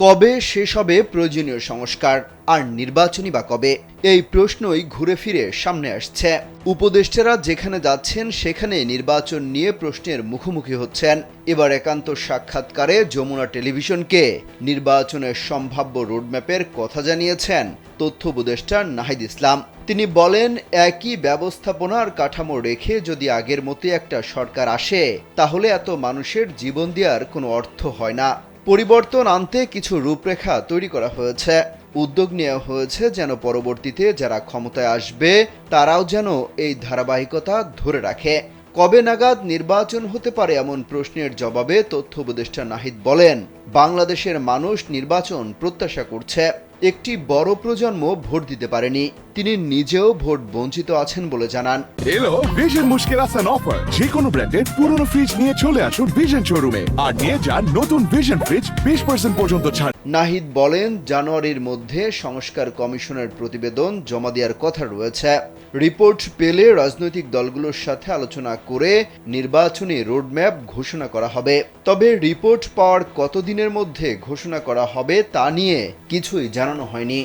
কবে শেষ হবে প্রয়োজনীয় সংস্কার, আর নির্বাচনই বা কবে? এই প্রশ্নই ঘুরে ফিরে সামনে আসছে। উপদেষ্টারা যেখানে যাচ্ছেন সেখানে নির্বাচন নিয়ে প্রশ্নের মুখোমুখি হচ্ছেন। এবার একান্ত সাক্ষাৎকারে যমুনা টেলিভিশনকে নির্বাচনের সম্ভাব্য রোডম্যাপের কথা জানিয়েছেন তথ্য উপদেষ্টা নাহিদ ইসলাম। তিনি বলেন, একই ব্যবস্থাপনার কাঠামো রেখে যদি আগের মতো একটা সরকার আসে তাহলে এত মানুষের জীবন দেওয়ার কোনো অর্থ হয় না। পরিবর্তন আনতে কিছু রূপরেখা তৈরি করা হয়েছে। উদ্যোগ নেওয়া হয়েছে যেন পরবর্তীতে যারা ক্ষমতায় আসবে তারাও যেন এই ধারাবাহিকতা ধরে রাখে। কবে নাগাদ নির্বাচন হতে পারে এমন প্রশ্নের জবাবে তথ্য উপদেষ্টা নাহিদ বলেন, বাংলাদেশের মানুষ নির্বাচন প্রত্যাশা করছে। একটি বড় প্রজন্ম ভোট দিতে পারেনি, তিনি নিজেও ভোট বঞ্চিত আছেন বলে জানান। এলো ভিশন মুশকিল আসান অফার। যে কোনো ব্র্যান্ডের পুরনো ফ্রিজ নিয়ে চলে আসুন ভিশন শোরুমে আর নিয়ে যান নতুন ভিশন ফ্রিজ 20% পর্যন্ত ছাড়। নাহিদ বলেন, জানুয়ারির মধ্যে সংস্কার কমিশনের প্রতিবেদন জমা দেওয়ার কথা রয়েছে। রিপোর্ট পেলে রাজনৈতিক দলগুলোর সাথে আলোচনা করে নির্বাচনী রোডম্যাপ ঘোষণা করা হবে। তবে রিপোর্ট পাওয়ার কতদিনের মধ্যে ঘোষণা করা হবে তা নিয়ে কিছুই জানানো হয়নি।